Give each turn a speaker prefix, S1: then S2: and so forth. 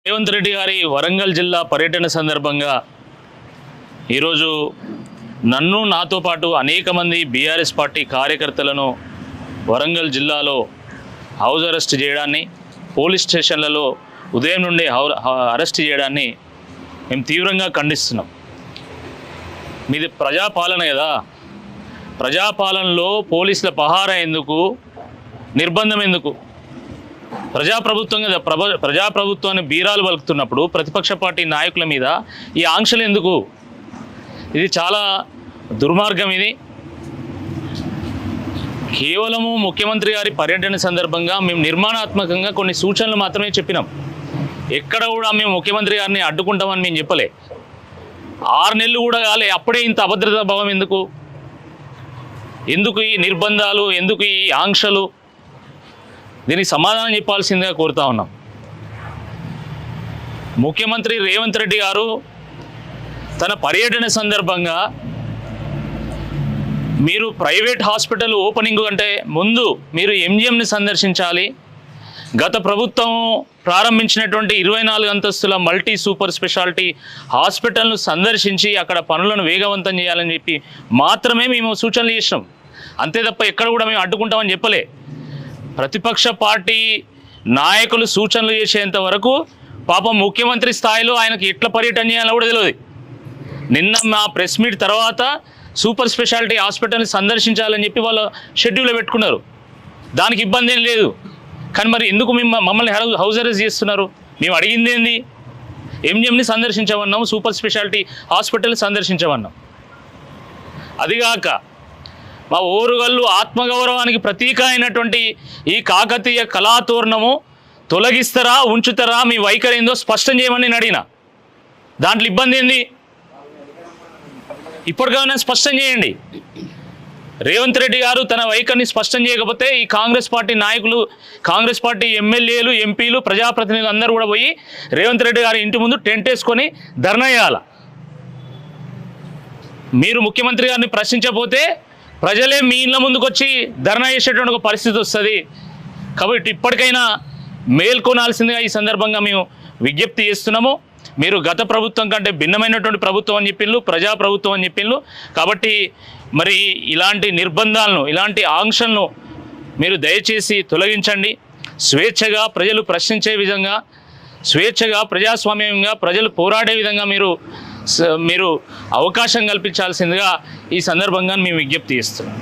S1: రేవంత్ రెడ్డి గారి వరంగల్ జిల్లా పర్యటన సందర్భంగా ఈరోజు నన్ను నాతో పాటు అనేక మంది బీఆర్ఎస్ పార్టీ కార్యకర్తలను వరంగల్ జిల్లాలో హౌస్ అరెస్ట్ చేయడాన్ని, పోలీస్ స్టేషన్లలో ఉదయం నుండి అరెస్ట్ చేయడాన్ని మేము తీవ్రంగా ఖండిస్తున్నాం. మీది ప్రజాపాలన కదా, ప్రజాపాలనలో పోలీసుల పహారా ఎందుకు, నిర్బంధం ఎందుకు? ప్రజాప్రభుత్వం కదా, ప్రజాప్రభుత్వాన్ని బీరాలు పలుకుతున్నప్పుడు ప్రతిపక్ష పార్టీ నాయకుల మీద ఈ ఆంక్షలు ఎందుకు? ఇది చాలా దుర్మార్గం. ఇది కేవలము ముఖ్యమంత్రి గారి పర్యటన సందర్భంగా మేము నిర్మాణాత్మకంగా కొన్ని సూచనలు మాత్రమే చెప్పినాం. ఎక్కడ కూడా మేము ముఖ్యమంత్రి గారిని అడ్డుకుంటామని మేము చెప్పలే. 6 నెలలు కూడా కాలే, అప్పుడే ఇంత అభద్రతా భావం ఎందుకు? ఎందుకు ఈ నిర్బంధాలు, ఎందుకు ఈ ఆంక్షలు? దీనికి సమాధానం చెప్పాల్సిందిగా కోరుతా ఉన్నాం. ముఖ్యమంత్రి రేవంత్ రెడ్డి గారు తన పర్యటన సందర్భంగా మీరు ప్రైవేట్ హాస్పిటల్ ఓపెనింగ్ కంటే ముందు మీరు ఎంజిఎంని సందర్శించాలి. గత ప్రభుత్వం ప్రారంభించినటువంటి 24 అంతస్తుల మల్టీ సూపర్ స్పెషాలిటీ హాస్పిటల్ను సందర్శించి అక్కడ పనులను వేగవంతం చేయాలని చెప్పి మాత్రమే మేము సూచనలు చేసినాం. అంతే తప్ప ఎక్కడ కూడా మేము అడ్డుకుంటామని చెప్పలే. ప్రతిపక్ష పార్టీ నాయకులు సూచనలు చేసేంత వరకు పాపం ముఖ్యమంత్రి స్థాయిలో ఆయనకి ఎట్లా పర్యటన చేయాలో కూడా తెలియదు. నిన్న మా ప్రెస్ మీట్ తర్వాత సూపర్ స్పెషాలిటీ హాస్పిటల్ని సందర్శించాలని చెప్పి వాళ్ళు షెడ్యూల్లో పెట్టుకున్నారు. దానికి ఇబ్బంది ఏం లేదు. కానీ మరి ఎందుకు మమ్మల్ని హౌస్ అరెస్ట్ చేస్తున్నారు? మేము అడిగింది ఏంది? ఎంజిఎంని సందర్శించమన్నాం, సూపర్ స్పెషాలిటీ హాస్పిటల్ని సందర్శించమన్నాం. అదిగాక మా ఓరుగల్లు ఆత్మగౌరవానికి ప్రతీక అయినటువంటి ఈ కాకతీయ కళాతోరణము తొలగిస్తారా, ఉంచుతారా, మీ వైఖరి ఏందో స్పష్టం చేయమని నేను అడిగిన. దాంట్లో ఇబ్బంది ఏంది? ఇప్పటికైనా స్పష్టం చేయండి. రేవంత్ రెడ్డి గారు తన వైఖరిని స్పష్టం చేయకపోతే ఈ కాంగ్రెస్ పార్టీ నాయకులు, కాంగ్రెస్ పార్టీ ఎమ్మెల్యేలు, ఎంపీలు, ప్రజాప్రతినిధులు అందరూ కూడా పోయి రేవంత్ రెడ్డి గారి ఇంటి ముందు టెంట్ వేసుకొని ధర్నా చేయాల. మీరు ముఖ్యమంత్రి గారిని ప్రశ్నించకపోతే ప్రజలే మీ ఇళ్ళ ముందుకు వచ్చి ధర్నా చేసేటువంటి ఒక పరిస్థితి వస్తుంది. కాబట్టి ఇప్పటికైనా మేల్కొనాల్సిందిగా ఈ సందర్భంగా మేము విజ్ఞప్తి చేస్తున్నాము. మీరు గత ప్రభుత్వం కంటే భిన్నమైనటువంటి ప్రభుత్వం అని చెప్పిండ్రు, ప్రజాప్రభుత్వం అని చెప్పిండ్రు. కాబట్టి మరి ఇలాంటి నిర్బంధాలను, ఇలాంటి ఆంక్షలను మీరు దయచేసి తొలగించండి. స్వేచ్ఛగా ప్రజలు ప్రశ్నించే విధంగా, స్వేచ్ఛగా ప్రజాస్వామ్యంగా ప్రజలు పోరాడే విధంగా మీరు అవకాశం కల్పించాల్సిందిగా ఈ సందర్భంగా మేము విజ్ఞప్తి చేస్తున్నాం.